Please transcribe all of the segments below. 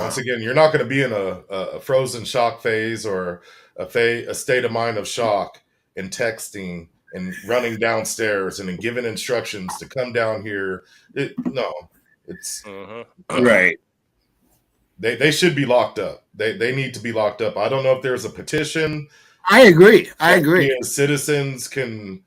Once again, you're not going to be in a frozen shock phase or a state of mind of shock and texting and running downstairs and then giving instructions to come down here. No, it's Right. they should be locked up. They need to be locked up. I don't know if there's a petition I agree. we as citizens can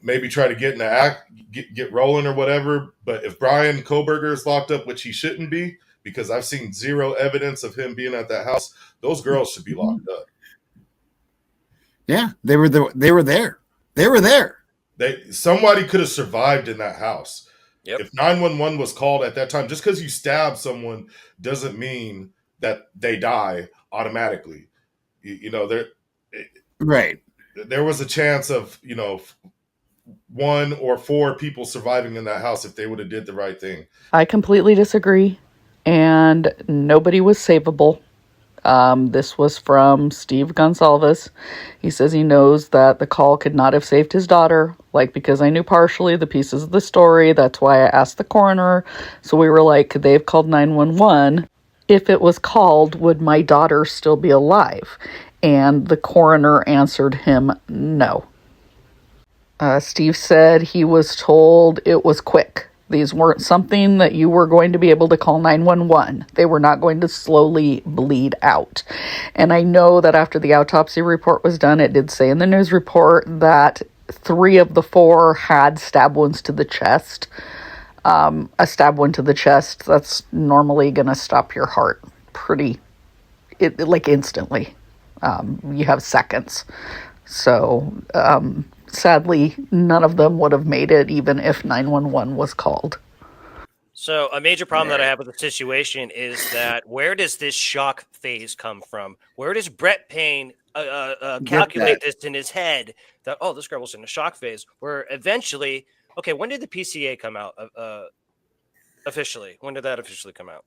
maybe try to get in the act, get rolling or whatever. But if Brian Koberger is locked up, which he shouldn't be, because I've seen zero evidence of him being at that house, those girls should be locked up. Yeah, they were there. They were there. Somebody could have survived in that house. Yep. If 911 was called at that time, just because you stab someone doesn't mean that they die automatically. Right. There was a chance of, 1 or 4 people surviving in that house if they would have did the right thing. I completely disagree. And nobody was savable. This was from Steve Gonsalves. He says he knows that the call could not have saved his daughter. Because I knew partially the pieces of the story, that's why I asked the coroner. So we were like, could they have called 911? If it was called, would my daughter still be alive? And the coroner answered him no. Steve said he was told it was quick. These weren't something that you were going to be able to call 911. They were not going to slowly bleed out. And I know that after the autopsy report was done, it did say in the news report that 3 of the 4 had stab wounds to the chest. A stab wound to the chest, that's normally going to stop your heart instantly. You have seconds. So, sadly, none of them would have made it, even if 911 was called. So a major problem that I have with the situation is that where does this shock phase come from? Where does Brett Payne calculate this in his head that, this girl was in a shock phase? Where eventually, when did the PCA come out officially? When did that officially come out?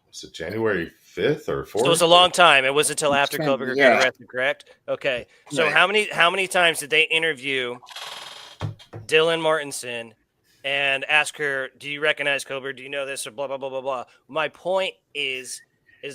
Was it January 5th or 4th? So it was a long time. It was until after Koberger got arrested, correct? Okay. So how many times did they interview Dylan Martinson and ask her, do you recognize Koberger? Do you know this? Or blah, blah, blah, blah, blah. My point is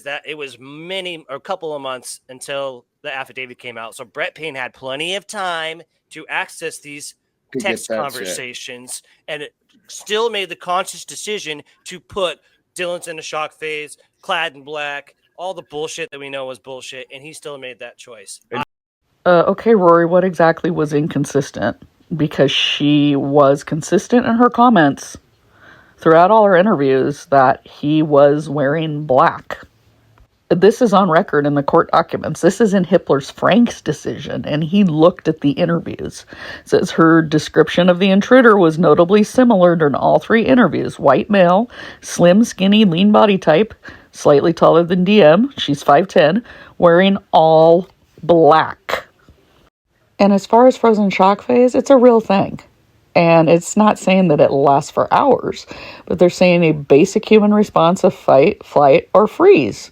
that it was a couple of months until the affidavit came out. So Brett Payne had plenty of time to access these text conversations and it still made the conscious decision to put Dylan's in a shock phase, clad in black, all the bullshit that we know was bullshit, and he still made that choice. Okay, Rory, what exactly was inconsistent? Because she was consistent in her comments throughout all her interviews that he was wearing black. This is on record in the court documents. This is in Hippler's Frank's decision, and he looked at the interviews. It says her description of the intruder was notably similar during all 3 interviews. White male, slim, skinny, lean body type, slightly taller than DM, she's 5'10", wearing all black. And as far as frozen shock phase, it's a real thing. And it's not saying that it lasts for hours, but they're saying a basic human response of fight, flight, or freeze.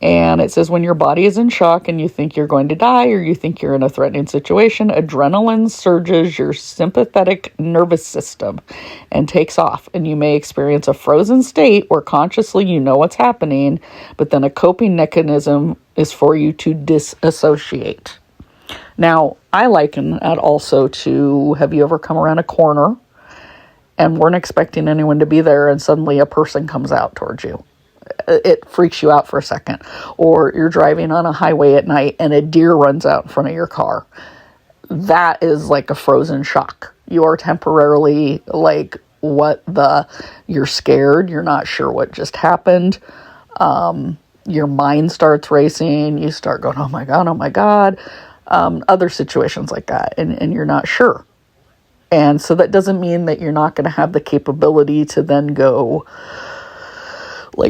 And it says when your body is in shock and you think you're going to die or you think you're in a threatening situation, adrenaline surges your sympathetic nervous system and takes off. And you may experience a frozen state where consciously you know what's happening, but then a coping mechanism is for you to disassociate. Now, I liken that also to, have you ever come around a corner and weren't expecting anyone to be there and suddenly a person comes out towards you? It freaks you out for a second. Or you're driving on a highway at night and a deer runs out in front of your car. That is like a frozen shock. You are temporarily you're scared. You're not sure what just happened. Your mind starts racing. You start going, oh my God. Other situations like that. And you're not sure. And so that doesn't mean that you're not going to have the capability to then go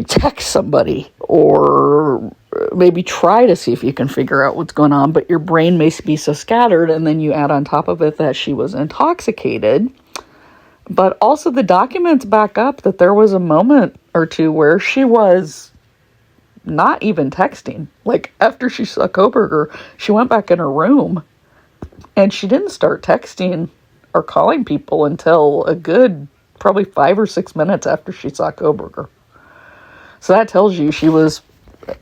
text somebody or maybe try to see if you can figure out what's going on, but your brain may be so scattered, and then you add on top of it that she was intoxicated. But also the documents back up that there was a moment or two where she was not even texting. After she saw Koberger, she went back in her room and she didn't start texting or calling people until a good probably 5 or 6 minutes after she saw Koberger. So that tells you she was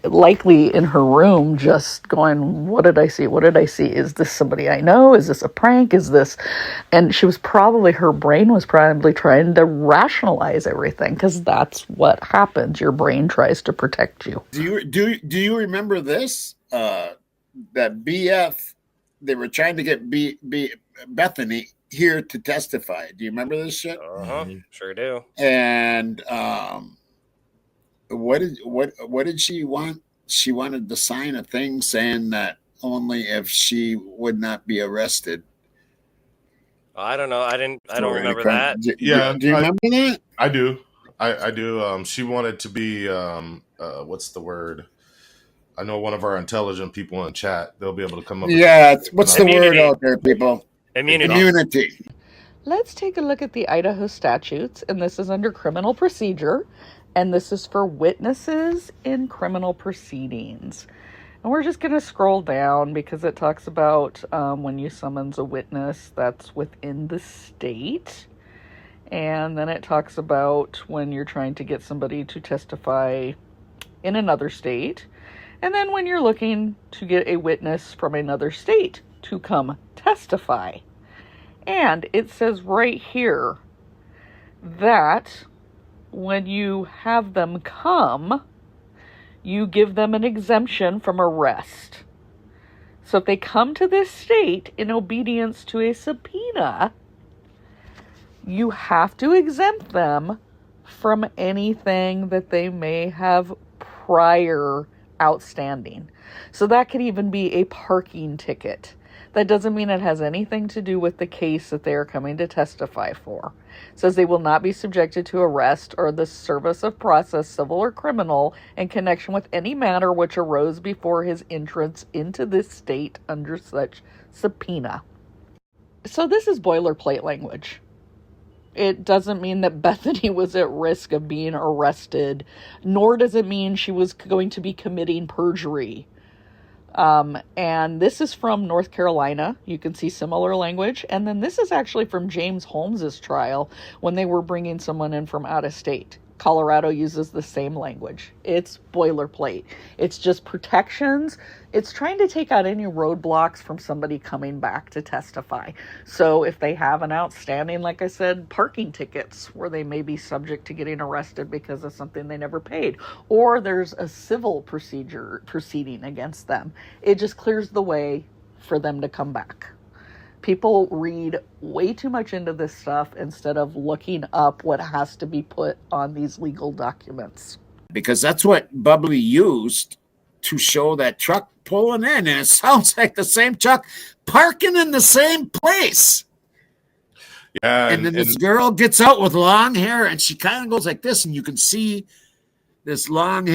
likely in her room just going, what did I see? What did I see? Is this somebody I know? Is this a prank? Is this... And she was probably, her brain was probably trying to rationalize everything, because that's what happens. Your brain tries to protect you. Do you remember this? That BF, they were trying to get Bethany here to testify. Do you remember this shit? Sure do. And what did she want? She wanted to sign a thing saying that only if she would not be arrested. I don't know. I don't remember that. Do you remember that? I do. I do. She wanted to be what's the word? I know one of our intelligent people in chat. They'll be able to come up. Yeah. What's the word out there, people? Immunity. Let's take a look at the Idaho statutes, and this is under criminal procedure, and this is for witnesses in criminal proceedings. And we're just going to scroll down because it talks about when you summons a witness that's within the state. And then it talks about when you're trying to get somebody to testify in another state. And then when you're looking to get a witness from another state to come testify. And it says right here that when you have them come, you give them an exemption from arrest. So if they come to this state in obedience to a subpoena, you have to exempt them from anything that they may have prior outstanding. So that could even be a parking ticket. That doesn't mean it has anything to do with the case that they are coming to testify for. It says they will not be subjected to arrest or the service of process, civil or criminal, in connection with any matter which arose before his entrance into this state under such subpoena. So this is boilerplate language. It doesn't mean that Bethany was at risk of being arrested, nor does it mean she was going to be committing perjury. And this is from North Carolina. You can see similar language. And then this is actually from James Holmes's trial when they were bringing someone in from out of state. Colorado uses the same language. It's boilerplate. It's just protections. It's trying to take out any roadblocks from somebody coming back to testify. So if they have an outstanding, like I said, parking tickets where they may be subject to getting arrested because of something they never paid, or there's a civil proceeding against them, it just clears the way for them to come back. People read way too much into this stuff instead of looking up what has to be put on these legal documents. Because that's what Bubbly used to show that truck pulling in, and it sounds like the same truck parking in the same place. Yeah, and then this girl gets out with long hair, and she kind of goes like this, and you can see this long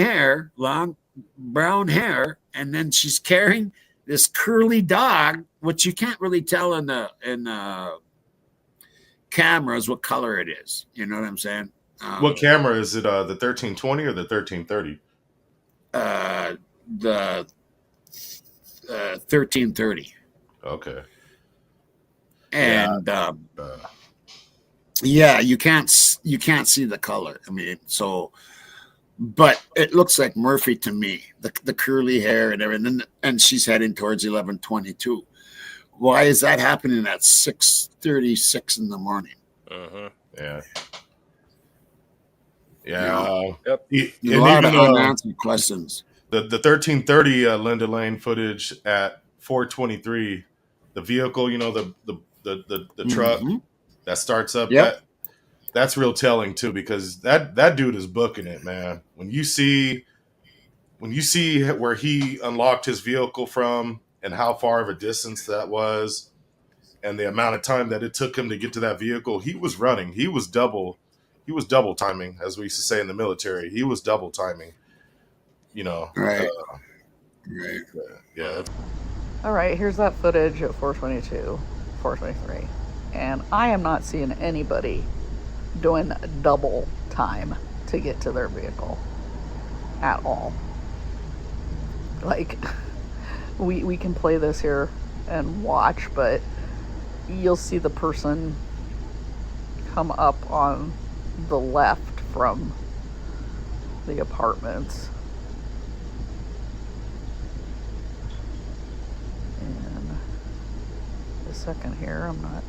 brown hair, and then she's carrying this curly dog, which you can't really tell in the cameras what color it is. You know what I'm saying? What camera is it? The 1320 or the 1330? The 1330. Okay. And yeah, you can't see the color. I mean, so. But it looks like Murphy to me, the curly hair and everything, and she's heading towards 1122. Why is that happening at 6:36 in the morning? Yeah. Yep. A lot of unanswered questions. The 1330 Linda Lane footage at 4:23, the vehicle, you know, the truck that starts up. Yep. That's real telling too, because that dude is booking it, man. When you see where he unlocked his vehicle from and how far of a distance that was, and the amount of time that it took him to get to that vehicle, he was running. He was double timing, as we used to say in the military. He was double timing. You know. Right. Right. Yeah. All right, here's that footage at 422, 423. And I am not seeing anybody doing double time to get to their vehicle at all. Like, we can play this here and watch, but you'll see the person come up on the left from the apartments. And a second here, I'm not.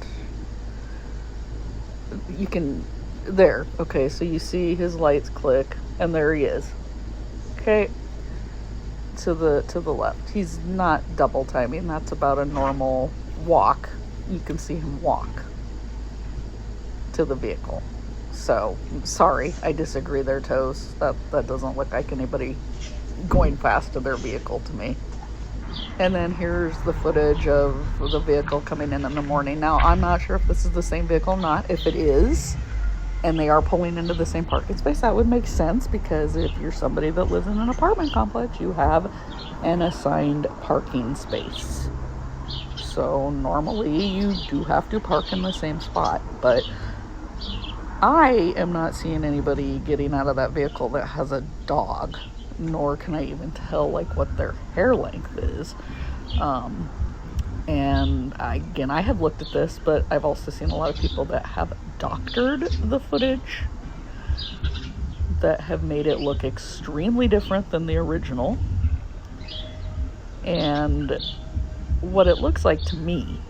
You can. There. Okay, so you see his lights click, and there he is. Okay. To the left. He's not double timing. That's about a normal walk. You can see him walk to the vehicle. So, sorry, I disagree there, Toes. That doesn't look like anybody going fast to their vehicle to me. And then here's the footage of the vehicle coming in the morning. Now, I'm not sure if this is the same vehicle or not. If it is, and they are pulling into the same parking space, that would make sense, because if you're somebody that lives in an apartment complex, you have an assigned parking space. So normally you do have to park in the same spot, but I am not seeing anybody getting out of that vehicle that has a dog, nor can I even tell like what their hair length is. And again, I have looked at this, but I've also seen a lot of people that have doctored the footage, that have made it look extremely different than the original. And what it looks like to me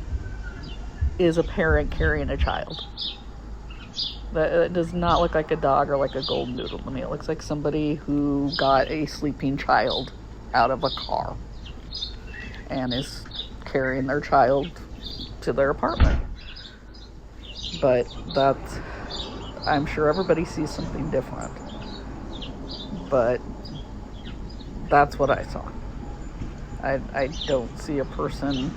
is a parent carrying a child. That does not look like a dog or like a golden doodle to me. It looks like somebody who got a sleeping child out of a car and is carrying their child to their apartment. But that's, I'm sure everybody sees something different. But that's what I saw. I don't see a person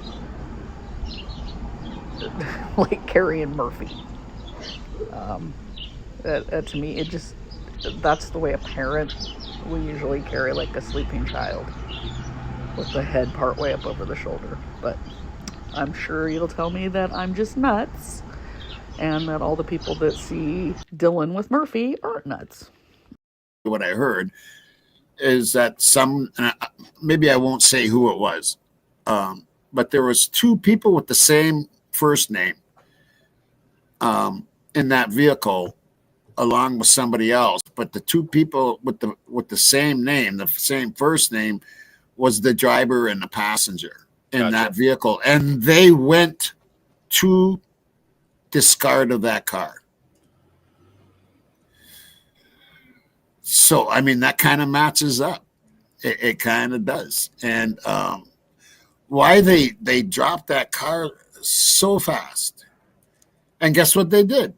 like carrying Murphy. To me, it just, that's the way a parent will usually carry like a sleeping child, with the head part way up over the shoulder. But I'm sure you'll tell me that I'm just nuts, and that all the people that see Dylan with Murphy aren't nuts. What I heard is that maybe I won't say who it was, but there was two people with the same first name in that vehicle, along with somebody else. But the two people with the same name, the same first name, was the driver and the passenger in that vehicle, and they went to discard of that car. So, I mean, that kind of matches up. It kind of does. And why they dropped that car so fast. And guess what they did?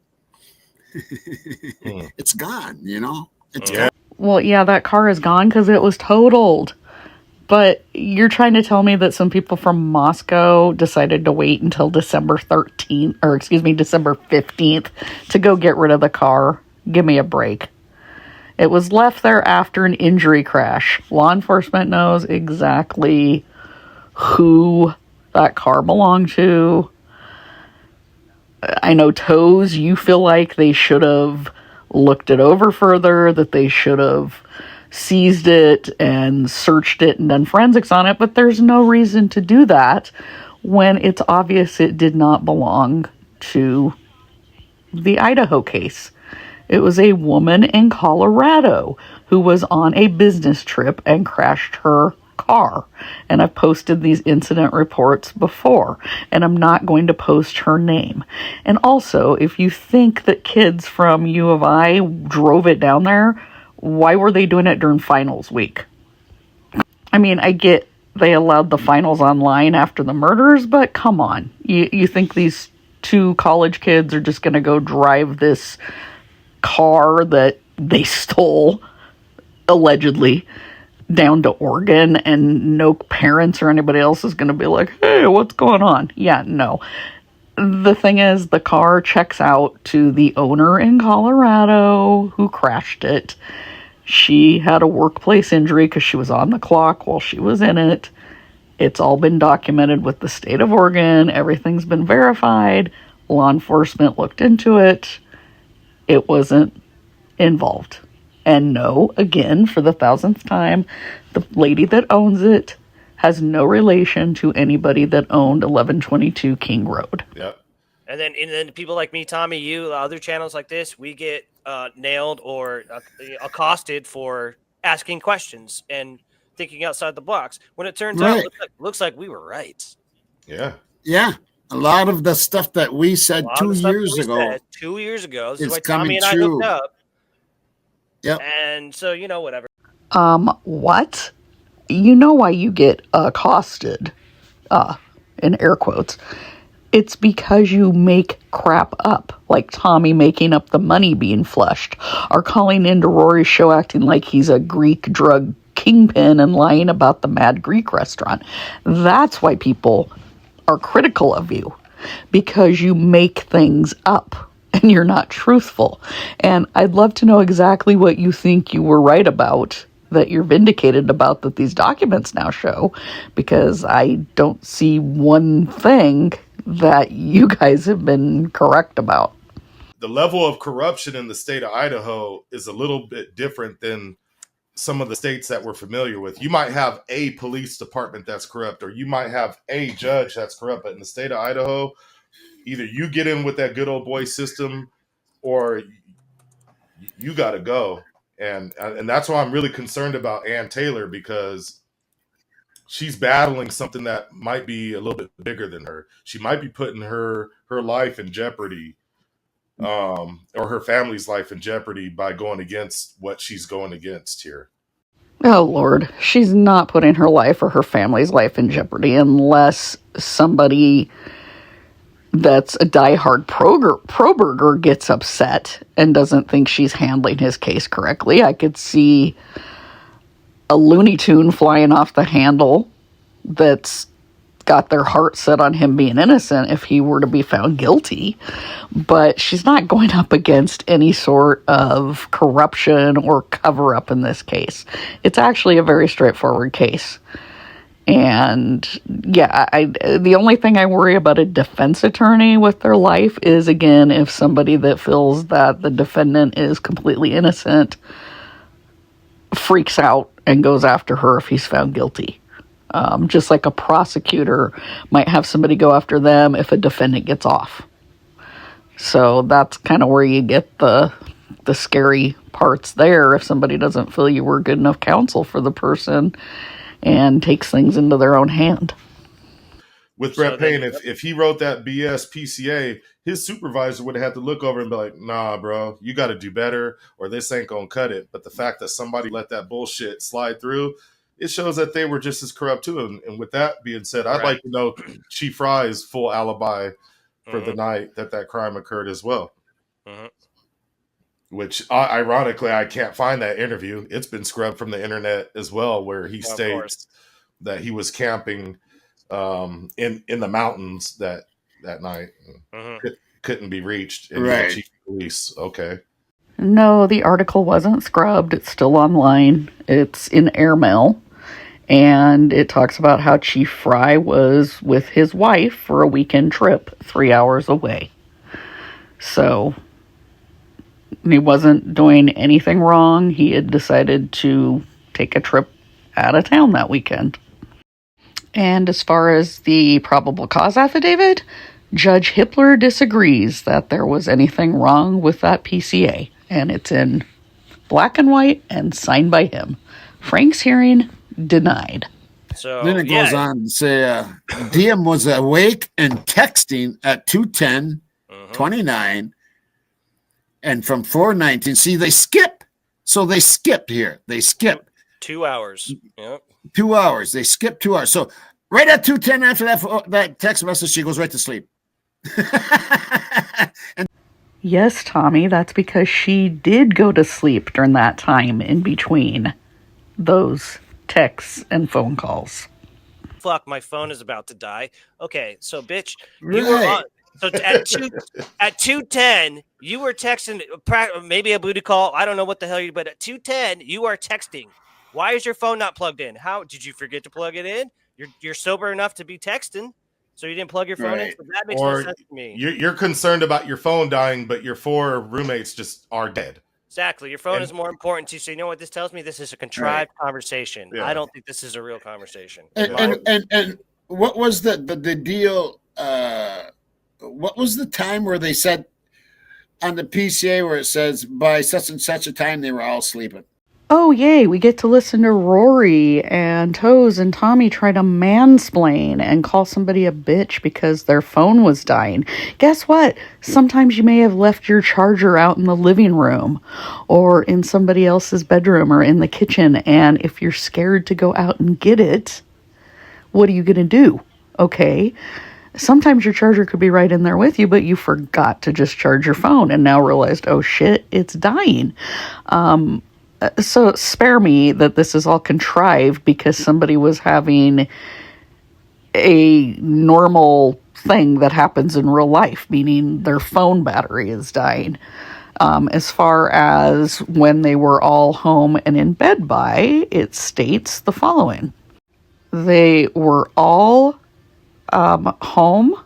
It's gone, you know? It's gone. Well, yeah, that car is gone because it was totaled. But you're trying to tell me that some people from Moscow decided to wait until December 15th to go get rid of the car? Give me a break. It was left there after an injury crash. Law enforcement knows exactly who that car belonged to. I know, Toes, you feel like they should have looked it over further, that they should have seized it and searched it and done forensics on it, but there's no reason to do that when it's obvious it did not belong to the Idaho case. It was a woman in Colorado who was on a business trip and crashed her car. And I've posted these incident reports before, and I'm not going to post her name. And also, if you think that kids from U of I drove it down there, why were they doing it during finals week? I mean, I get they allowed the finals online after the murders, but come on. You think these two college kids are just going to go drive this car that they stole, allegedly, down to Oregon, and no parents or anybody else is going to be like, hey, what's going on? Yeah, no. The thing is, the car checks out to the owner in Colorado who crashed it. She had a workplace injury because she was on the clock while she was in it. It's all been documented with the state of Oregon. Everything's been verified. Law enforcement looked into it. It wasn't involved. And no, again, for the 1000th time, the lady that owns it has no relation to anybody that owned 1122 King Road. Yep. And then people like me, Tommy, you, other channels like this, we get nailed or accosted for asking questions and thinking outside the box. When it turns out, looks like we were right. Yeah. Yeah. A lot of the stuff that we said 2 years ago. 2 years ago. This is It's why Tommy and I coming hooked true. up. Yep. And so, whatever. What? You know why you get accosted, in air quotes. It's because you make crap up, like Tommy making up the money being flushed, or calling into Rory's show acting like he's a Greek drug kingpin and lying about the Mad Greek restaurant. That's why people are critical of you, because you make things up and you're not truthful. And I'd love to know exactly what you think you were right about, that you're vindicated about, that these documents now show, because I don't see one thing that you guys have been correct about. The level of corruption in the state of Idaho is a little bit different than some of the states that we're familiar with. You might have a police department that's corrupt, or you might have a judge that's corrupt, but in the state of Idaho, either you get in with that good old boy system or you got to go. And that's why I'm really concerned about Ann Taylor, because she's battling something that might be a little bit bigger than her. She might be putting her life in jeopardy, or her family's life in jeopardy by going against what she's going against here. Oh, Lord. She's not putting her life or her family's life in jeopardy unless somebody that's a diehard pro-burger gets upset and doesn't think she's handling his case correctly. I could see a Looney Tune flying off the handle that's got their heart set on him being innocent if he were to be found guilty. But she's not going up against any sort of corruption or cover-up in this case. It's actually a very straightforward case. And yeah, the only thing I worry about a defense attorney with their life is, again, if somebody that feels that the defendant is completely innocent freaks out and goes after her if he's found guilty. Just like a prosecutor might have somebody go after them if a defendant gets off. So that's kind of where you get the scary parts there, if somebody doesn't feel you were good enough counsel for the person and takes things into their own hand. With Brett Payne, if he wrote that BS PCA, his supervisor would have had to look over and be like, nah, bro, you got to do better, or this ain't going to cut it. But the fact that somebody let that bullshit slide through, it shows that they were just as corrupt too. And with that being said, I'd like to know Chief Fry's full alibi for the night that crime occurred as well. Which, ironically, I can't find that interview. It's been scrubbed from the internet as well, where he states that he was camping in the mountains that night. Couldn't be reached. And Chief Police, okay. No, the article wasn't scrubbed. It's still online. It's in airmail. And it talks about how Chief Fry was with his wife for a weekend trip 3 hours away. So he wasn't doing anything wrong. He had decided to take a trip out of town that weekend. And as far as the probable cause affidavit, Judge Hippler disagrees that there was anything wrong with that PCA. And it's in black and white and signed by him. Frank's hearing denied. So then it goes on to say Diem was awake and texting at 2:10:29 and from 4:19. See, they skip. So they skipped here. They skipped 2 hours. Yep. 2 hours. They skipped 2 hours. So right at 2:10 after that text message, she goes right to sleep. Yes, Tommy, that's because she did go to sleep during that time in between those texts and phone calls. Fuck, my phone is about to die. Okay, so bitch, you were on. So at 2:10, you were texting, maybe a booty call. I don't know what the hell you. But at 2:10, you are texting. Why is your phone not plugged in? How did you forget to plug it in? You're sober enough to be texting, so you didn't plug your phone in. So that makes no sense to me. You're concerned about your phone dying, but your 4 roommates just are dead. Exactly. Your phone is more important to you. So you know what this tells me? This is a contrived conversation. Yeah. I don't think this is a real conversation. And what was the deal? What was the time where they said on the PCA where it says by such and such a time they were all sleeping. Oh, yay, we get to listen to Rory and Toes and Tommy try to mansplain and call somebody a bitch because their phone was dying. Guess what? Sometimes you may have left your charger out in the living room or in somebody else's bedroom or in the kitchen, and if you're scared to go out and get it, what are you going to do? Okay. Sometimes your charger could be right in there with you, but you forgot to just charge your phone and now realized, oh shit, it's dying. So spare me that this is all contrived because somebody was having a normal thing that happens in real life, meaning their phone battery is dying. As far as when they were all home and in bed by, it states the following. They were all home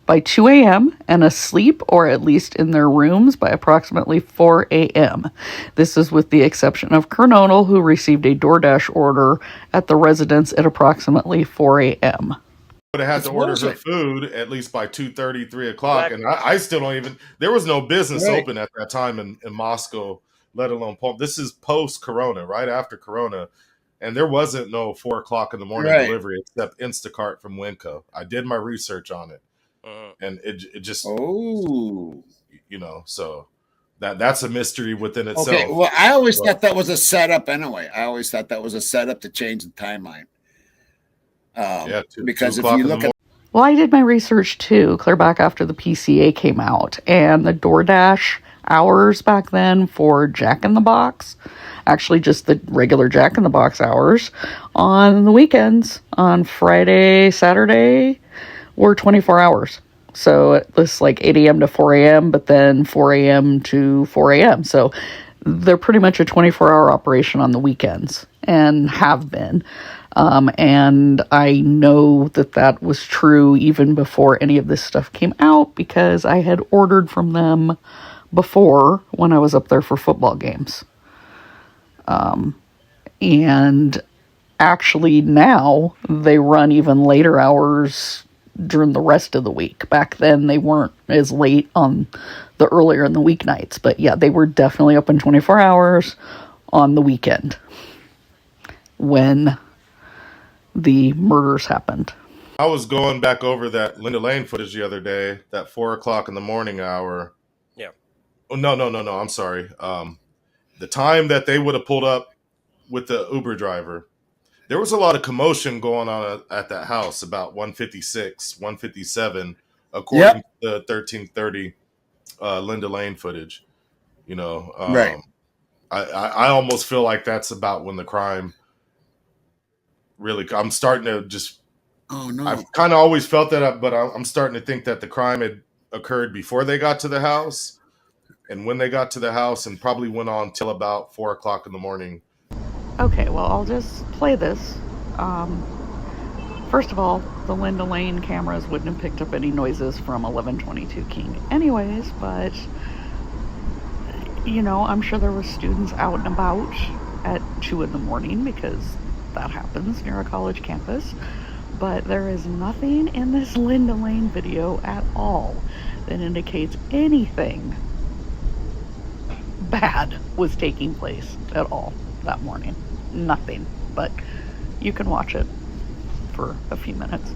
by 2 a.m. and asleep or at least in their rooms by approximately 4 a.m. This is with the exception of Kernodle, who received a DoorDash order at the residence at approximately 4 a.m. But I had to order her food at least by 2:30, 3 o'clock, and I still don't even. There was no business open at that time in Moscow, let alone Poland. This is post Corona, right after Corona, and there wasn't no 4 o'clock in the morning delivery except Instacart from Winco. I did my research on it, and it just so that's a mystery within itself. Okay, well, I always thought that was a setup anyway. I always thought that was a setup to change the timeline. Because if you look at... Well, I did my research too, clear back after the PCA came out, and the DoorDash hours back then for Jack in the Box, actually just the regular Jack in the Box hours, on the weekends, on Friday, Saturday, were 24 hours. So it was like 8 a.m. to 4 a.m., but then 4 a.m. to 4 a.m. So they're pretty much a 24-hour operation on the weekends, and have been. And I know that was true even before any of this stuff came out because I had ordered from them before when I was up there for football games. And actually now they run even later hours during the rest of the week. Back then they weren't as late on the earlier in the weeknights, but yeah, they were definitely open 24 hours on the weekend when the murders happened. I was going back over that Linda Lane footage the other day, that 4 o'clock in the morning hour. Yeah. Oh, no. I'm sorry. The time that they would have pulled up with the Uber driver, there was a lot of commotion going on at that house about 156, 157, according to the 1330 Linda Lane footage. Right. I almost feel like that's about when the crime really, I'm starting to just, I've kind of always felt that, but I'm starting to think that the crime had occurred before they got to the house and when they got to the house, and probably went on till about 4 o'clock in the morning. Okay, well, I'll just play this. First of all, the Linda Lane cameras wouldn't have picked up any noises from 1122 King anyways, but I'm sure there were students out and about at 2 in the morning because that happens near a college campus, but there is nothing in this Linda Lane video at all that indicates anything bad was taking place at all that morning. Nothing, but you can watch it for a few minutes.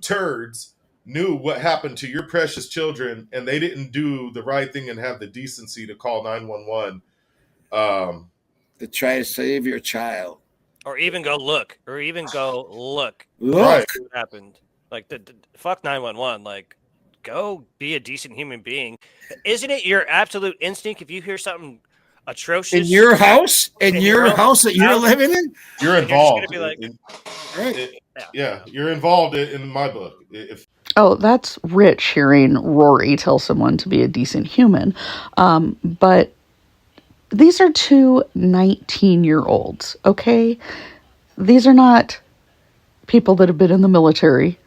turds knew what happened to your precious children and they didn't do the right thing and have the decency to call 911 to try to save your child, or even go look, look, Right. what happened. Like the fuck 911. Like, go be a decent human being. Isn't it your absolute instinct if you hear something atrocious in your house, In your house that you're living in? You're You're just involved. gonna be like, Yeah, you're involved in my book. If Oh, that's rich hearing Rory tell someone to be a decent human. But these are two 19-year-olds, okay? These are not people that have been in the military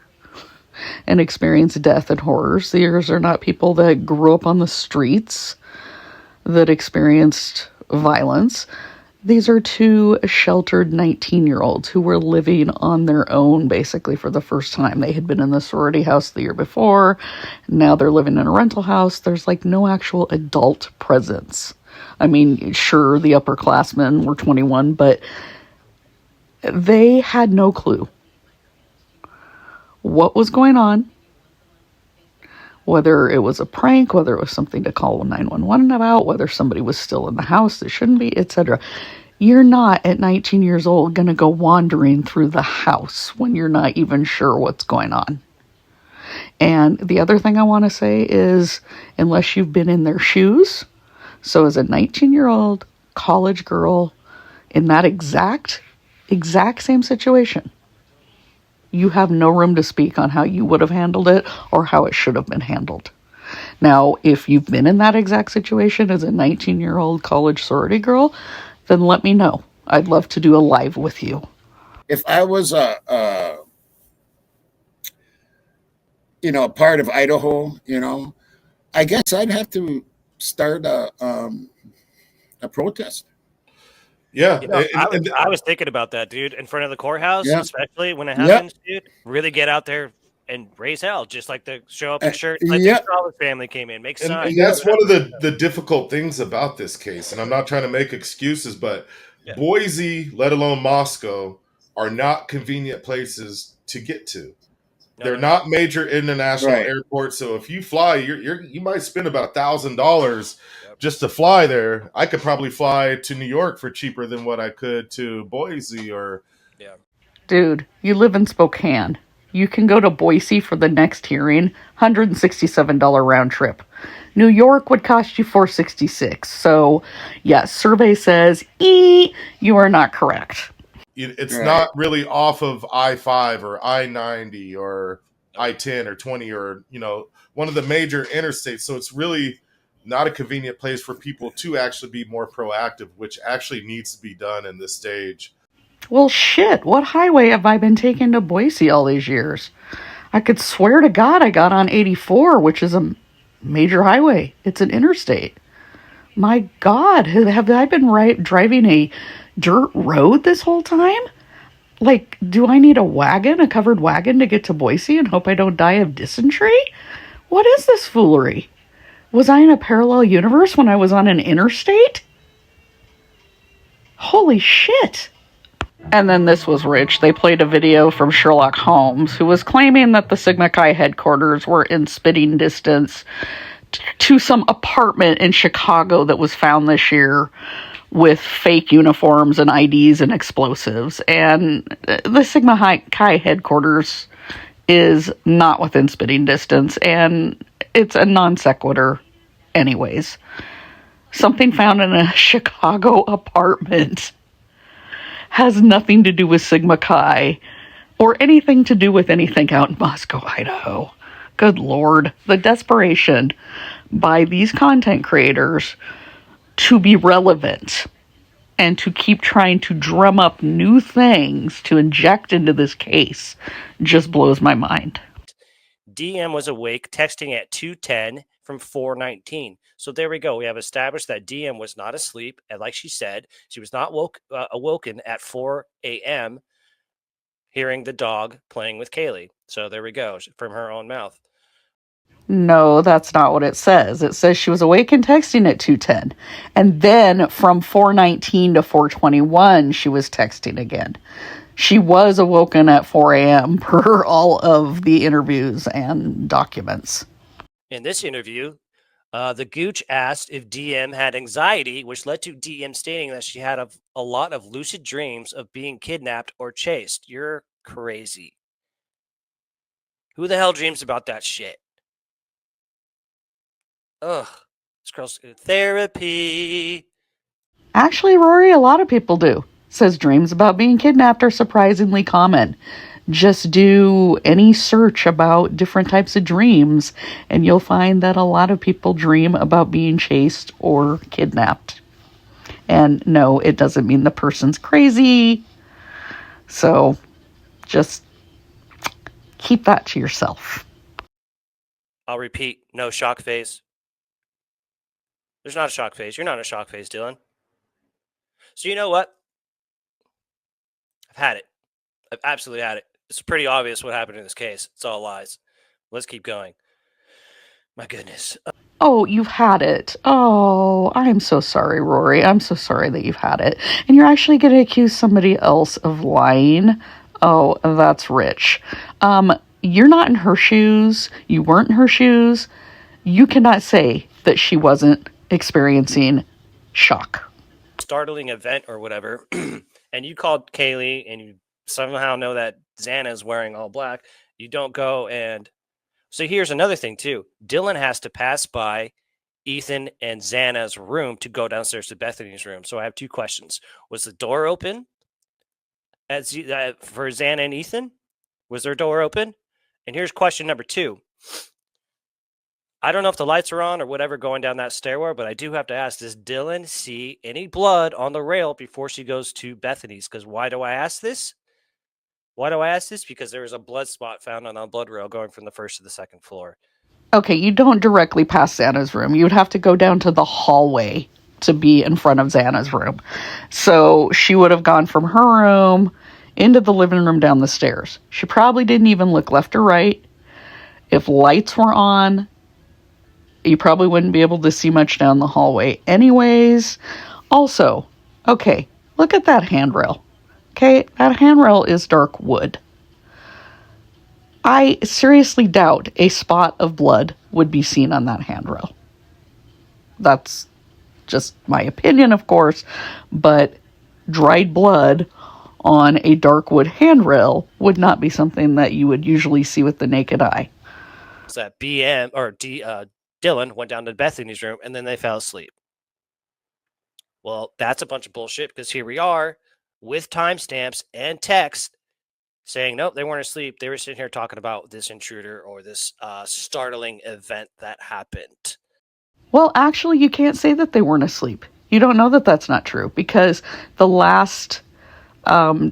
and experienced death and horrors. These are not people that grew up on the streets that experienced violence. These are two sheltered 19-year-olds who were living on their own basically for the first time. They had been in the sorority house the year before. Now they're living in a rental house. There's like no actual adult presence. I mean, sure, the upperclassmen were 21, but they had no clue what was going on, whether it was a prank, whether it was something to call 911 about, whether somebody was still in the house that shouldn't be, etc. You're not, at 19 years old, going to go wandering through the house when you're not even sure what's going on. And the other thing I want to say is, unless you've been in their shoes, so as a 19-year-old college girl in that exact same situation, you have no room to speak on how you would have handled it or how it should have been handled. Now, if you've been in that exact situation as a 19-year-old college sorority girl, then let me know. I'd love to do a live with you. if I was a part of Idaho, I guess I'd have to start a protest. yeah, I was thinking about that, dude, in front of the courthouse, Yeah. especially when it happens, dude. Really get out there and raise hell, just like the show up in shirt. Like yeah. the Strauss family came in, make and signs. that's one of the difficult things about this case. And I'm not trying to make excuses, but Yeah. Boise, let alone Moscow, are not convenient places to get to. They're not major international Right. airports, so if you fly, you might spend about $1,000 just to fly there. I could probably fly to New York for cheaper than what I could to Boise or. Dude, you live in Spokane. You can go to Boise for the next hearing, $167 round trip. New York would cost you $466. So, yes, survey says, you are not correct. It's Right. not really off of I-5 or I-90 or I-10 or 20 or, one of the major interstates. So it's really not a convenient place for people to actually be more proactive, which actually needs to be done in this stage. Well, shit, what highway have I been taking to Boise all these years? I could swear to God I got on 84, which is a major highway. It's an interstate. My God, have I been driving a dirt road this whole time? Like, do I need a covered wagon to get to Boise and hope I don't die of dysentery? What is this foolery? Was I in a parallel universe when I was on an interstate? Holy shit. And then this was rich. They played a video from Sherlock Holmes, who was claiming that the Sigma Chi headquarters were in spitting distance to some apartment in Chicago that was found this year with fake uniforms and IDs and explosives. And the Sigma Chi headquarters is not within spitting distance, and it's a non sequitur anyways. Something found in a Chicago apartment has nothing to do with Sigma Chi or anything to do with anything out in Moscow, Idaho. Good Lord. The desperation by these content creators to be relevant and to keep trying to drum up new things to inject into this case just blows my mind. DM was awake, texting at 2:10 from 4:19. So there we go. We have established that DM was not asleep, and like she said, she was not awoken at 4 a.m. hearing the dog playing with Kaylee. So there we go, from her own mouth. No, that's not what it says. It says she was awake and texting at 2:10. And then from 4:19 to 4:21, she was texting again. She was awoken at 4 a.m. per all of the interviews and documents. In this interview, the Gooch asked if DM had anxiety, which led to DM stating that she had a lot of lucid dreams of being kidnapped or chased. You're crazy. Who the hell dreams about that shit? Ugh. This girl's therapy. Actually, Rory, a lot of people do. Says dreams about being kidnapped are surprisingly common. Just do any search about different types of dreams, and you'll find that a lot of people dream about being chased or kidnapped. And no, it doesn't mean the person's crazy. So just keep that to yourself. I'll repeat, no shock phase. There's not a shock phase. You're not in a shock phase, Dylan. So you know what? I've had it. I've absolutely had it. It's pretty obvious what happened in this case. It's all lies. Let's keep going. My goodness. Oh, you've had it. Oh, I'm so sorry, Rory. I'm so sorry that you've had it. And you're actually going to accuse somebody else of lying? Oh, that's rich. You're not in her shoes. You weren't in her shoes. You cannot say that she wasn't experiencing shock. Startling event or whatever. And you called Kaylee and you somehow know that Xana is wearing all black. You don't go and... So here's another thing, too. Dylan has to pass by Ethan and Xana's room to go downstairs to Bethany's room. So I have two questions. Was the door open for Xana and Ethan? Was their door open? And here's question number 2. I don't know if the lights are on or whatever going down that stairwell, but I do have to ask, does Dylan see any blood on the rail before she goes to Bethany's? Because why do I ask this? Because there was a blood spot found on the blood rail going from the first to the second floor. Okay, you don't directly pass Xana's room. You would have to go down to the hallway to be in front of Xana's room. So she would have gone from her room into the living room down the stairs. She probably didn't even look left or right. If lights were on, you probably wouldn't be able to see much down the hallway anyways. Also, okay, look at that handrail. Okay, that handrail is dark wood. I seriously doubt a spot of blood would be seen on that handrail. That's just my opinion, of course, but dried blood on a dark wood handrail would not be something that you would usually see with the naked eye. So that Dylan went down to Bethany's room and then they fell asleep. Well, that's a bunch of bullshit because here we are with timestamps and text saying, nope, they weren't asleep. They were sitting here talking about this intruder or this startling event that happened. Well, actually, you can't say that they weren't asleep. You don't know that that's not true because the last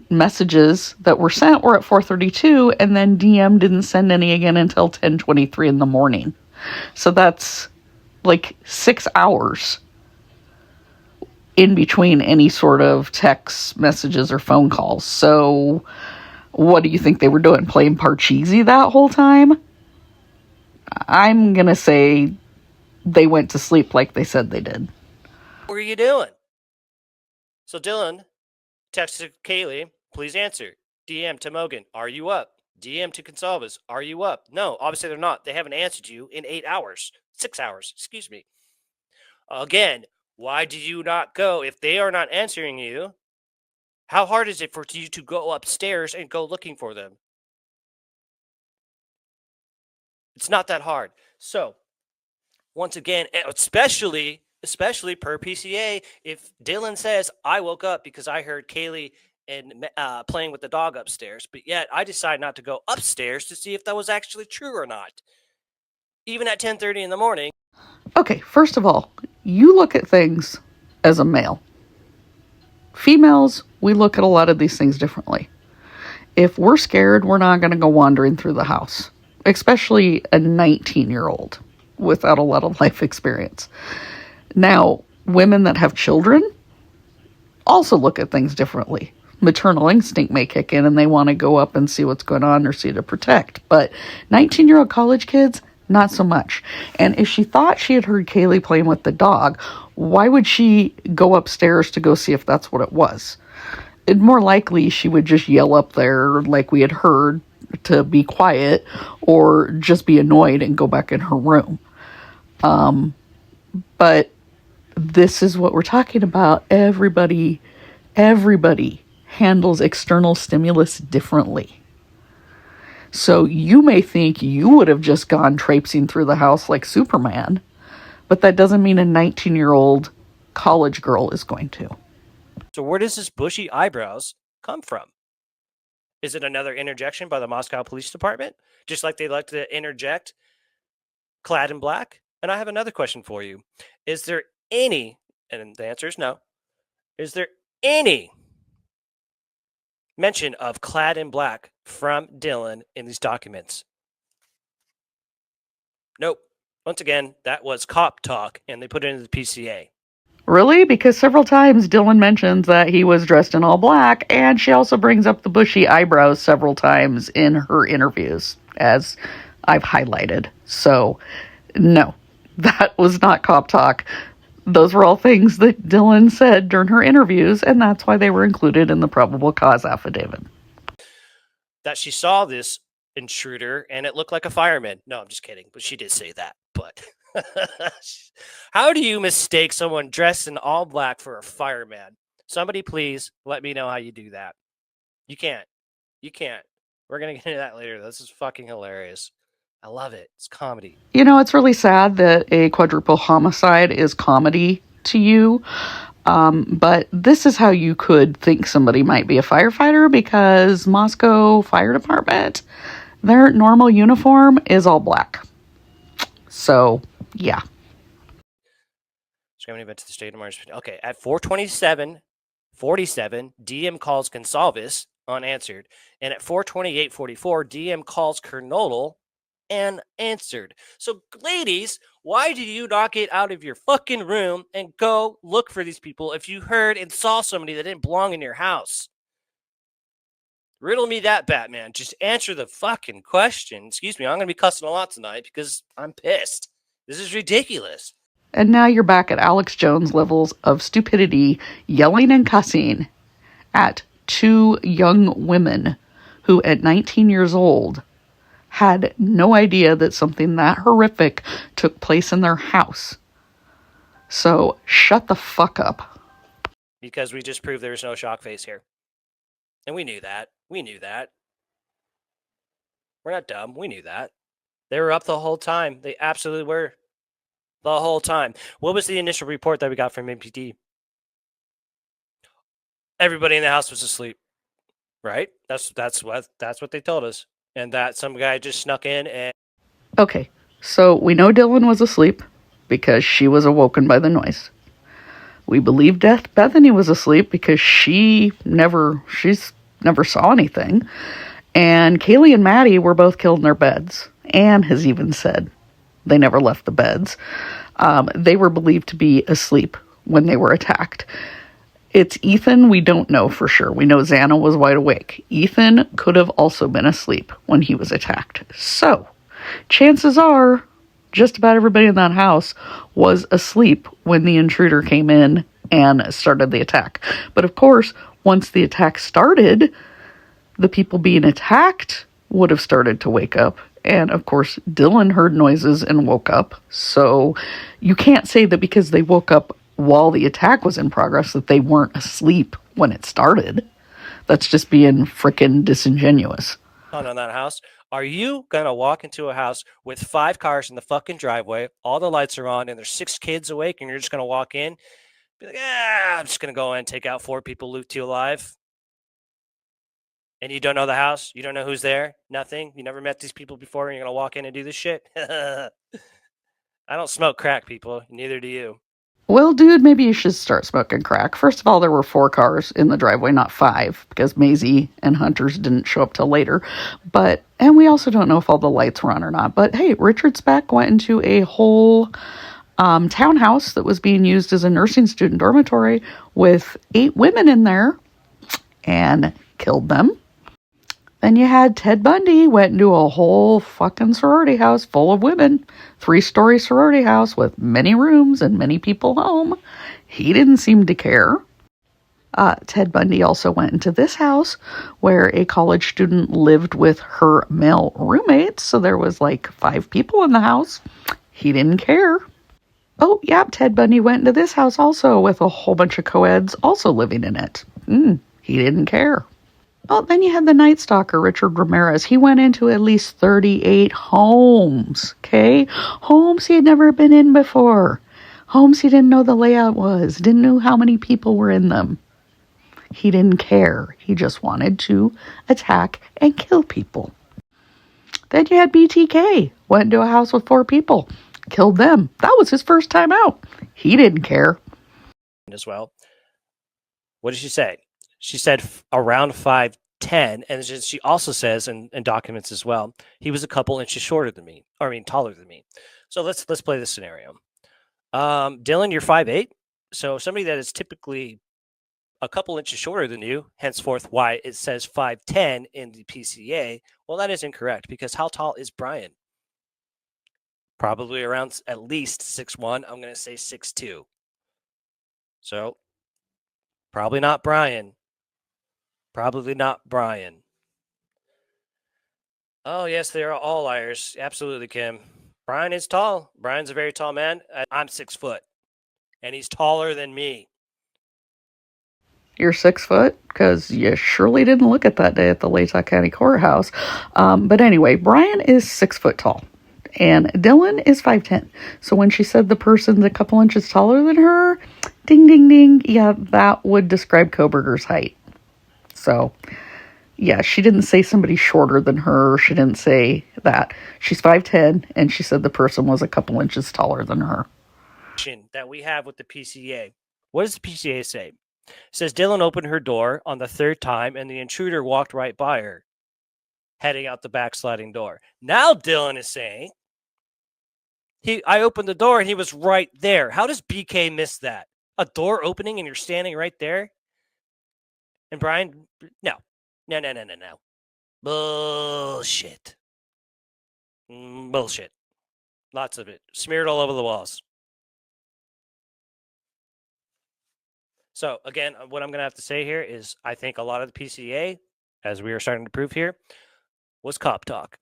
messages that were sent were at 4:32 and then DM didn't send any again until 10:23 in the morning. So that's like 6 hours in between any sort of text messages or phone calls. So what do you think they were doing? Playing Parcheesi that whole time? I'm going to say they went to sleep like they said they did. What were you doing? So Dylan texted Kaylee, please answer. DM to Mogan, are you up? DM to Consalvas, are you up? No, obviously they're not. They haven't answered you in 8 hours. 6 hours, excuse me. Again, why did you not go? If they are not answering you, how hard is it for you to go upstairs and go looking for them? It's not that hard. So, once again, especially per PCA, if Dylan says, I woke up because I heard Kaylee and playing with the dog upstairs, but yet I decided not to go upstairs to see if that was actually true or not. Even at 10:30 in the morning. Okay, first of all, you look at things as a male. Females, we look at a lot of these things differently. If we're scared, we're not going to go wandering through the house, especially a 19-year-old without a lot of life experience. Now, women that have children also look at things differently. Maternal instinct may kick in and they want to go up and see what's going on or see to protect. But 19-year-old college kids, not so much. And if she thought she had heard Kaylee playing with the dog, why would she go upstairs to go see if that's what it was? more likely she would just yell up there like we had heard to be quiet, or just be annoyed and go back in her room. But this is what we're talking about. Everybody handles external stimulus differently. So you may think you would have just gone traipsing through the house like Superman, but that doesn't mean a 19-year-old college girl is going to. So where does this bushy eyebrows come from? Is it another interjection by the Moscow Police Department? Just like they like to interject clad in black? And I have another question for you. Is there any, and the answer is no, is there any mention of clad in black from Dylan in these documents? Nope. Once again, that was cop talk, and they put it into the PCA. Really? Because several times Dylan mentions that he was dressed in all black, and she also brings up the bushy eyebrows several times in her interviews, as I've highlighted. So, no, that was not cop talk. Those were all things that Dylan said during her interviews, and that's why they were included in the probable cause affidavit. That she saw this intruder, and it looked like a fireman. No, I'm just kidding, but she did say that. But how do you mistake someone dressed in all black for a fireman? Somebody please let me know how you do that. You can't. We're going to get into that later. This is fucking hilarious. I love it. It's comedy. You know, it's really sad that a quadruple homicide is comedy to you. But this is how you could think somebody might be a firefighter, because Moscow Fire Department, their normal uniform is all black. So, yeah. Screaming event to the state of Mars. Okay, at 4:27:47, DM calls Gonsalves unanswered, and at 4:28:44, DM calls Kernodle and answered. So, ladies, why do you not get out of your fucking room and go look for these people if you heard and saw somebody that didn't belong in your house? Riddle me that, Batman. Just answer the fucking question. Excuse me, I'm going to be cussing a lot tonight because I'm pissed. This is ridiculous. And now you're back at Alex Jones levels of stupidity, yelling and cussing at two young women who, at 19 years old, had no idea that something that horrific took place in their house. So, shut the fuck up. Because we just proved there's no shock face here. And we knew that. We're not dumb. We knew that. They were up the whole time. They absolutely were. The whole time. What was the initial report that we got from MPD? Everybody in the house was asleep. Right? That's what they told us. And that some guy just snuck in and... Okay, so we know Dylan was asleep because she was awoken by the noise. We believe Bethany was asleep because she's never saw anything. And Kaylee and Maddie were both killed in their beds. Anne has even said they never left the beds. They were believed to be asleep when they were attacked. It's Ethan we don't know for sure. We know Xana was wide awake. Ethan could have also been asleep when he was attacked. So, chances are, just about everybody in that house was asleep when the intruder came in and started the attack. But of course, once the attack started, the people being attacked would have started to wake up. And of course, Dylan heard noises and woke up. So you can't say that because they woke up while the attack was in progress that they weren't asleep when it started. That's just being frickin' disingenuous. On that house. Are you going to walk into a house with 5 cars in the fucking driveway, all the lights are on, and there's 6 kids awake, and you're just going to walk in, be like, I'm just going to go in and take out 4 people, loot 2 alive? And you don't know the house? You don't know who's there? Nothing? You never met these people before, and you're going to walk in and do this shit? I don't smoke crack, people. Neither do you. Well, dude, maybe you should start smoking crack. First of all, there were 4 cars in the driveway, not 5, because Maisie and Hunters didn't show up till later. And we also don't know if all the lights were on or not. But hey, Richard Speck went into a whole townhouse that was being used as a nursing student dormitory with 8 women in there and killed them. Then you had Ted Bundy went into a whole fucking sorority house full of women. 3-story sorority house with many rooms and many people home. He didn't seem to care. Ted Bundy also went into this house where a college student lived with her male roommates. So there was like 5 people in the house. He didn't care. Oh, yeah, Ted Bundy went into this house also with a whole bunch of co-eds also living in it. He didn't care. Well, then you had the Night Stalker, Richard Ramirez. He went into at least 38 homes, okay? Homes he had never been in before. Homes he didn't know the layout was, didn't know how many people were in them. He didn't care. He just wanted to attack and kill people. Then you had BTK. Went into a house with 4 people. Killed them. That was his first time out. He didn't care. As well. What did she say? She said around 5'10", and she also says in documents as well, he was a couple inches shorter than me, taller than me. So let's play this scenario. Dylan, you're 5'8", so somebody that is typically a couple inches shorter than you, henceforth why it says 5'10" in the PCA. Well, that is incorrect, because how tall is Brian? Probably around at least 6'1". I'm going to say 6'2". So probably not Brian. Probably not Brian. Oh, yes, they are all liars. Absolutely, Kim. Brian is tall. Brian's a very tall man. I'm 6 foot, and he's taller than me. You're 6 foot? Because you surely didn't look at that day at the Latah County Courthouse. But anyway, Brian is 6 foot tall, and Dylan is 5'10". So when she said the person's a couple inches taller than her, ding, ding, ding, yeah, that would describe Koberger's height. So, yeah, she didn't say somebody shorter than her. She didn't say that. She's 5'10", and she said the person was a couple inches taller than her. That we have with the PCA. What does the PCA say? It says Dylan opened her door on the 3rd time, and the intruder walked right by her, heading out the back sliding door. Now Dylan is saying, I opened the door and he was right there. How does BK miss that? A door opening and you're standing right there? And Brian, no. Bullshit. Bullshit. Lots of it. Smeared all over the walls. So, again, what I'm going to have to say here is I think a lot of the PCA, as we are starting to prove here, was cop talk.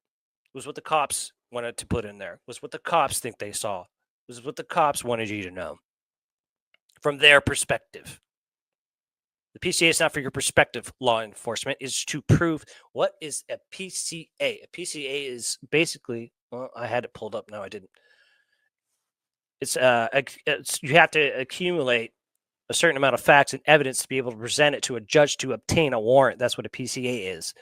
It was what the cops wanted to put in there. It was what the cops think they saw. It was what the cops wanted you to know from their perspective. The PCA is not for your perspective, law enforcement. It's to prove what is a PCA. A PCA is basically, well, I had it pulled up. No, I didn't. It's you have to accumulate a certain amount of facts and evidence to be able to present it to a judge to obtain a warrant. That's what a PCA is.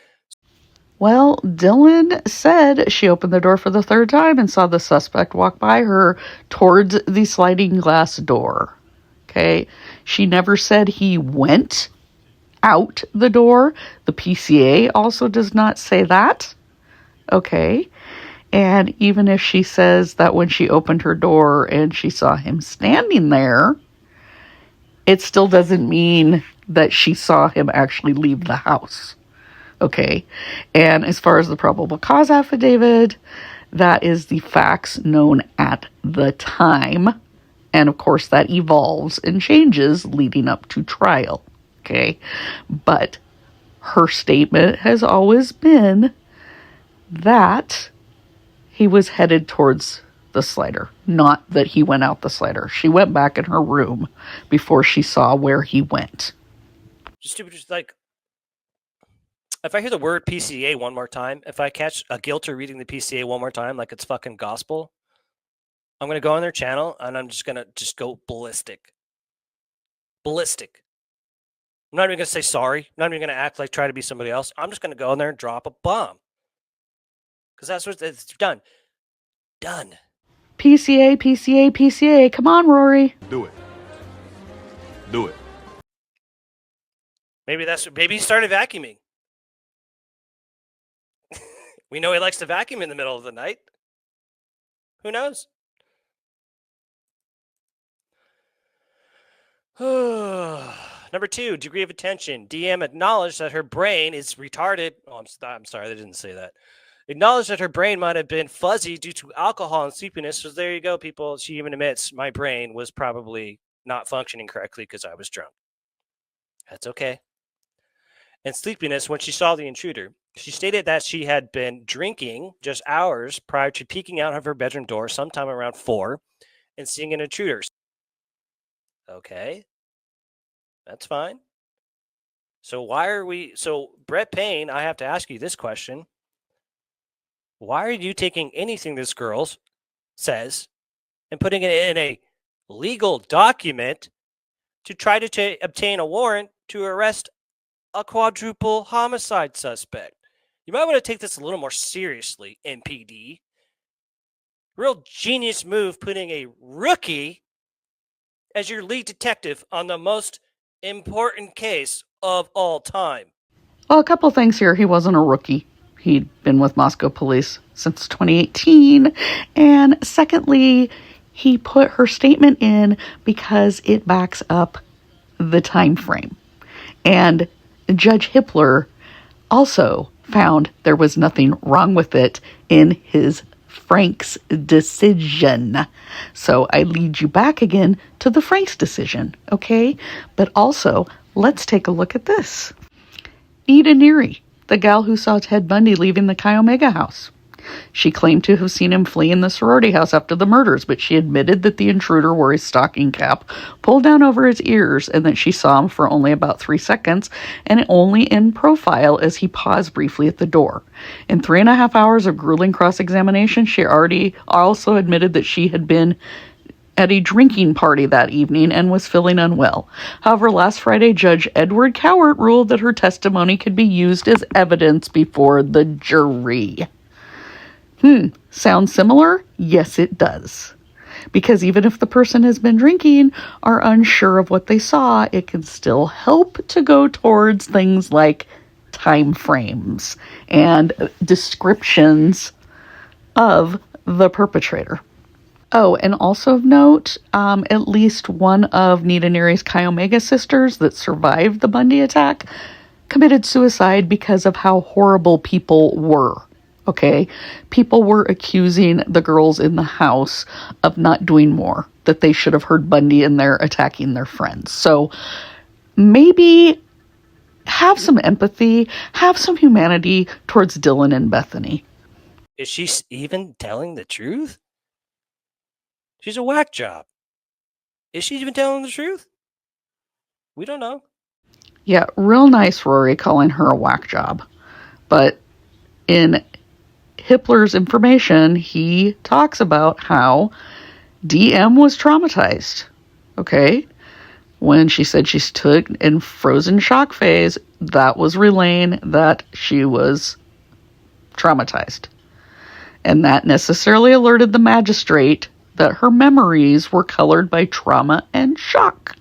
Well, Dylan said she opened the door for the 3rd time and saw the suspect walk by her towards the sliding glass door. Okay. She never said he went out the door. The PCA also does not say that. Okay. And even if she says that when she opened her door and she saw him standing there, it still doesn't mean that she saw him actually leave the house. Okay. And as far as the probable cause affidavit, that is the facts known at the time. And of course, that evolves and changes leading up to trial. Okay. But her statement has always been that he was headed towards the slider, not that he went out the slider. She went back in her room before she saw where he went. Just like, if I hear the word PCA one more time, if I catch a guilter reading the PCA one more time like it's fucking gospel, I'm going to go on their channel and I'm just going to go ballistic. Ballistic. I'm not even going to say sorry. I'm not even going to act like try to be somebody else. I'm just going to go in there and drop a bomb. Because that's what it's done. Done. PCA, PCA, PCA. Come on, Rory. Do it. Do it. Maybe he started vacuuming. We know he likes to vacuum in the middle of the night. Who knows? Number 2, degree of attention. DM acknowledged that her brain is retarded. Oh, I'm sorry, they didn't say that. Acknowledged that her brain might have been fuzzy due to alcohol and sleepiness. So there you go, people. She even admits my brain was probably not functioning correctly because I was drunk. That's okay. And sleepiness when she saw the intruder. She stated that she had been drinking just hours prior to peeking out of her bedroom door sometime around 4 and seeing an intruder. Okay, that's fine. So Brett Payne, I have to ask you this question. Why are you taking anything this girl says and putting it in a legal document to try to obtain a warrant to arrest a quadruple homicide suspect? You might want to take this a little more seriously, MPD. Real genius move putting a rookie as your lead detective on the most important case of all time. Well, a couple things here. He wasn't a rookie. He'd been with Moscow police since 2018. And secondly, he put her statement in because it backs up the time frame. And Judge Hippler also found there was nothing wrong with it in his Frank's decision. So I lead you back again to the Frank's decision, okay? But also, let's take a look at this. Nita Neary, the gal who saw Ted Bundy leaving the Chi Omega house. She claimed to have seen him flee in the sorority house after the murders, but she admitted that the intruder wore his stocking cap pulled down over his ears and that she saw him for only about 3 seconds and only in profile as he paused briefly at the door. In 3.5 hours of grueling cross-examination, she already also admitted that she had been at a drinking party that evening and was feeling unwell. However, last Friday, Judge Edward Cowart ruled that her testimony could be used as evidence before the jury. Sounds similar? Yes, it does. Because even if the person has been drinking, are unsure of what they saw, it can still help to go towards things like time frames and descriptions of the perpetrator. Oh, and also of note, at least one of Nita Neary's Chi Omega sisters that survived the Bundy attack committed suicide because of how horrible people were. Okay? People were accusing the girls in the house of not doing more, that they should have heard Bundy in there attacking their friends. So maybe have some empathy, have some humanity towards Dylan and Bethany. Is she even telling the truth? She's a whack job. Is she even telling the truth? We don't know. Yeah, real nice, Rory, calling her a whack job. But in Hippler's information, he talks about how DM was traumatized. Okay? When she said she stood in frozen shock phase, that was relaying that she was traumatized. And that necessarily alerted the magistrate that her memories were colored by trauma and shock,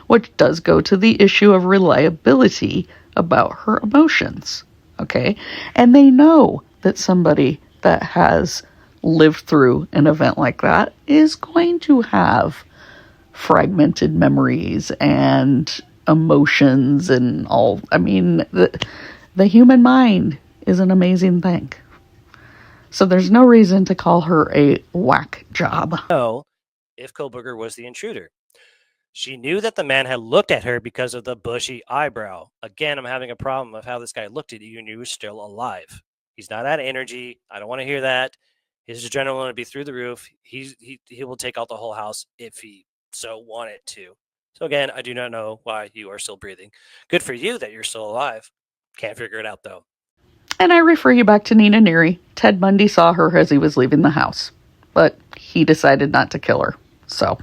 which does go to the issue of reliability about her emotions. Okay? And they know that somebody that has lived through an event like that is going to have fragmented memories and emotions and all. I mean, the human mind is an amazing thing. So there's no reason to call her a whack job. No, if Kohlberger was the intruder. She knew that the man had looked at her because of the bushy eyebrow. Again, I'm having a problem of how this guy looked at you and you were still alive. He's not out of energy. I don't want to hear that. His adrenaline would be through the roof. He will take out the whole house if he so wanted to. So again, I do not know why you are still breathing. Good for you that you're still alive. Can't figure it out though. And I refer you back to Nina Neary. Ted Bundy saw her as he was leaving the house, but he decided not to kill her. So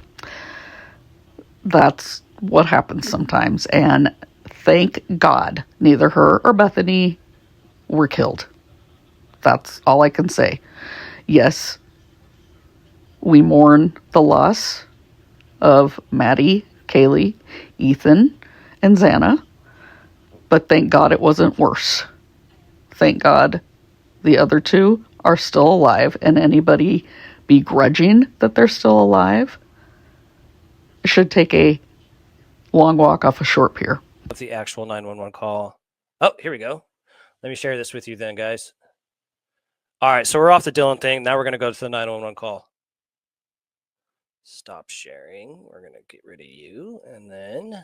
that's what happens sometimes. And thank God neither her or Bethany were killed. That's all I can say. Yes, we mourn the loss of Maddie, Kaylee, Ethan, and Xana, but thank God it wasn't worse. Thank God the other two are still alive, and anybody begrudging that they're still alive should take a long walk off a short pier. With the actual 911 call. Oh, here we go. Let me share this with you then, guys. All right, so we're off the Dylan thing. Now we're going to go to the 911 call. Stop sharing. We're going to get rid of you. And then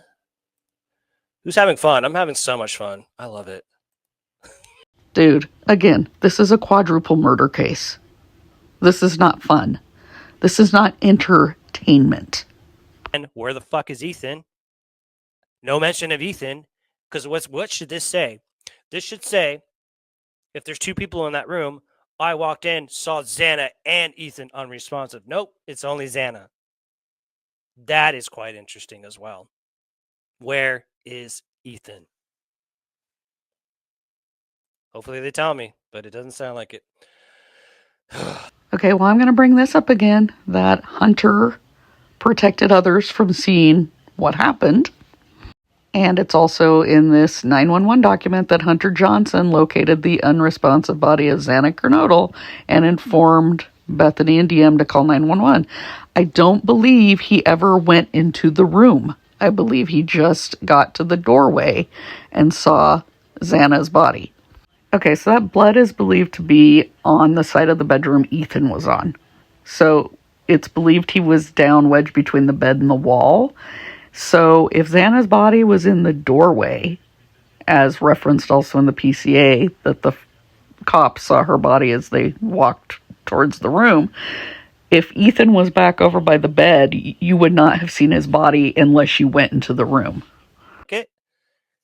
Who's having fun? I'm having so much fun. I love it. Dude, again, this is a quadruple murder case. This is not fun. This is not entertainment. And where the fuck is Ethan? No mention of Ethan. Because what should this say? This should say, if there's two people in that room, I walked in, saw Xana and Ethan unresponsive. Nope, it's only Xana. That is quite interesting as well. Where is Ethan? Hopefully they tell me, but it doesn't sound like it. Okay, well, I'm going to bring this up again, that Hunter protected others from seeing what happened. And it's also in this 911 document that Hunter Johnson located the unresponsive body of Xana Kernodle and informed Bethany and DM to call 911. I don't believe he ever went into the room. I believe he just got to the doorway and saw Xana's body. Okay, so that blood is believed to be on the side of the bedroom Ethan was on. So it's believed he was down wedged between the bed and the wall. So if Xana's body was in the doorway, as referenced also in the PCA, that the cops saw her body as they walked towards the room, if Ethan was back over by the bed, you would not have seen his body unless you went into the room. Okay.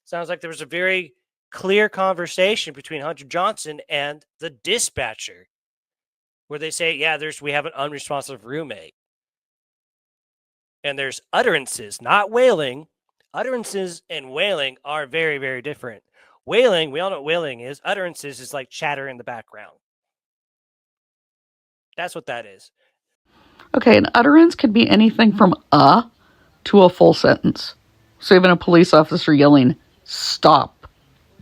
Sounds like there was a very clear conversation between Hunter Johnson and the dispatcher where they say, yeah, we have an unresponsive roommate. And there's utterances, not wailing. Utterances and wailing are very, very different. Wailing, we all know what wailing is. Utterances is like chatter in the background. That's what that is. Okay, an utterance could be anything from to a full sentence. So even a police officer yelling, stop,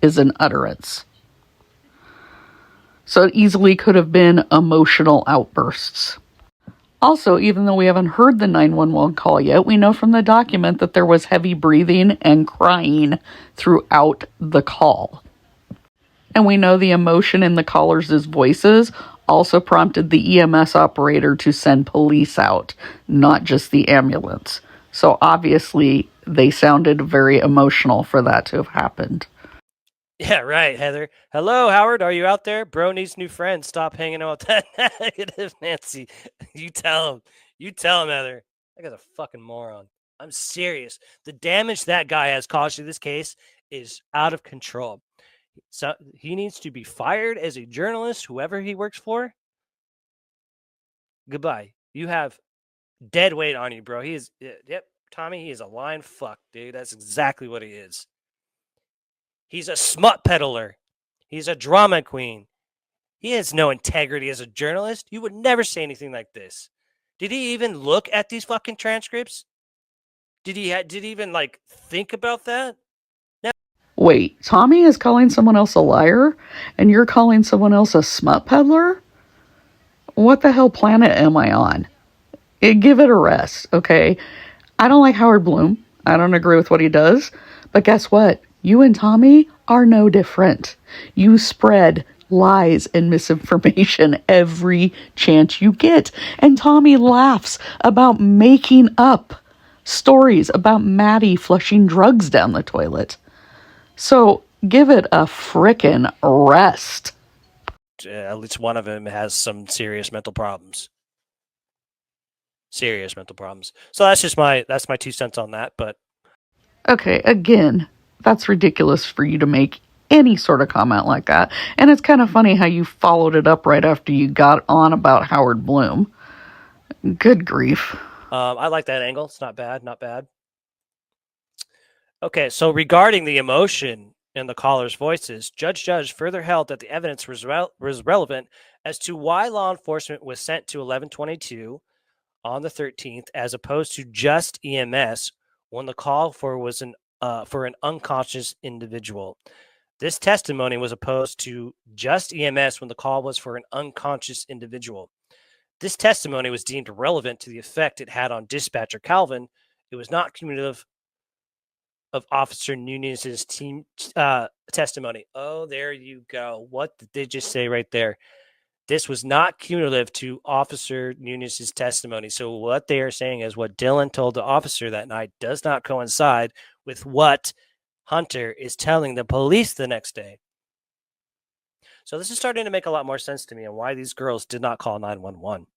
is an utterance. So it easily could have been emotional outbursts. Also, even though we haven't heard the 911 call yet, we know from the document that there was heavy breathing and crying throughout the call. And we know the emotion in the callers' voices also prompted the EMS operator to send police out, not just the ambulance. So obviously, they sounded very emotional for that to have happened. Yeah, right, Heather. Hello, Howard. Are you out there? Bro needs new friends. Stop hanging out with that negative Nancy. You tell him. You tell him, Heather. That guy's a fucking moron. I'm serious. The damage that guy has caused to this case is out of control. So he needs to be fired as a journalist, whoever he works for. Goodbye. You have dead weight on you, bro. He is, yep, Tommy, he is a lying fuck, dude. That's exactly what he is. He's a smut peddler. He's a drama queen. He has no integrity as a journalist. You would never say anything like this. Did he even look at these fucking transcripts? Did he even like think about that? No. Wait, Tommy is calling someone else a liar, and you're calling someone else a smut peddler? What the hell planet am I on? Give it a rest, okay? I don't like Howard Bloom. I don't agree with what he does. But guess what? You and Tommy are no different. You spread lies and misinformation every chance you get. And Tommy laughs about making up stories about Maddie flushing drugs down the toilet. So give it a frickin' rest. At least one of them has some serious mental problems. Serious mental problems. So that's my 2 cents on that. But okay, again, that's ridiculous for you to make any sort of comment like that. And it's kind of funny how you followed it up right after you got on about Howard Bloom. Good grief. I like that angle. It's not bad. Not bad. Okay, so regarding the emotion in the callers' voices, Judge further held that the evidence was relevant as to why law enforcement was sent to 1122 on the 13th, as opposed to just EMS when the call was for an unconscious individual. This testimony was opposed to just EMS when the call was for an unconscious individual. This testimony was deemed relevant to the effect it had on dispatcher Calvin. It was not cumulative of Officer Nunez's team testimony. Oh, there you go. What did they just say right there? This was not cumulative to Officer Nunez's testimony. So what they are saying is what Dylan told the officer that night does not coincide with what Hunter is telling the police the next day. So this is starting to make a lot more sense to me and why these girls did not call 911.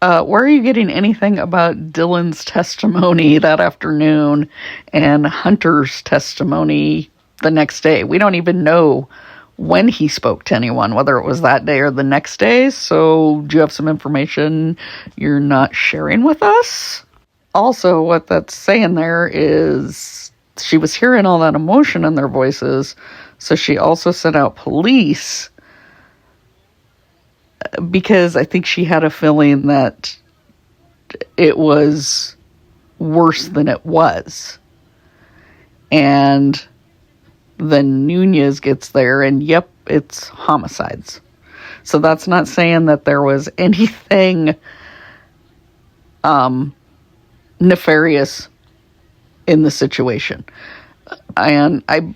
Where are you getting anything about Dylan's testimony that afternoon and Hunter's testimony the next day? We don't even know when he spoke to anyone, whether it was that day or the next day. So do you have some information you're not sharing with us? Also, what that's saying there is she was hearing all that emotion in their voices, so she also sent out police because I think she had a feeling that it was worse than it was. And then Nunez gets there, and yep, it's homicides. So that's not saying that there was anything nefarious in the situation. And I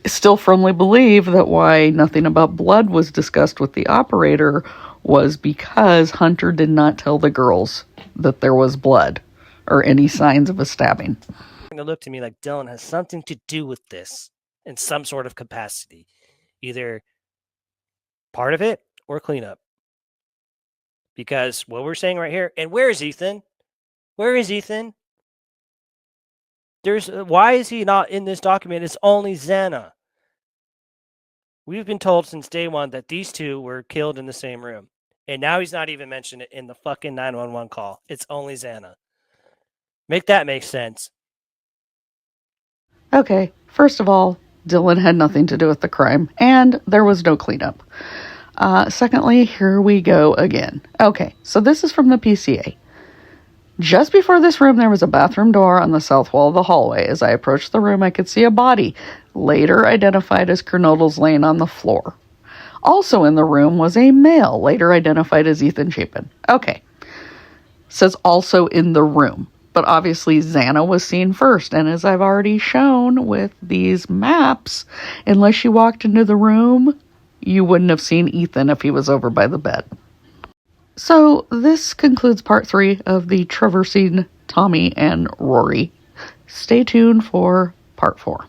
still firmly believe that why nothing about blood was discussed with the operator was because Hunter did not tell the girls that there was blood or any signs of a stabbing. It looked to me like Dylan has something to do with this in some sort of capacity, either part of it or cleanup. Because what we're saying right here, and where is Ethan? Where is Ethan? Why is he not in this document? It's only Xana. We've been told since day one that these two were killed in the same room. And now he's not even mentioned it in the fucking 911 call. It's only Xana. Make that make sense. Okay, first of all, Dylan had nothing to do with the crime, and there was no cleanup. Secondly, here we go again. Okay, so this is from the PCA. Just before this room, there was a bathroom door on the south wall of the hallway. As I approached the room, I could see a body, later identified as Kernodle's, laying on the floor. Also in the room was a male, later identified as Ethan Chapin. Okay. Says also in the room. But obviously Xana was seen first. And as I've already shown with these maps, unless you walked into the room, you wouldn't have seen Ethan if he was over by the bed. So this concludes part 3 of the Traversing Tommy and Rory. Stay tuned for part 4.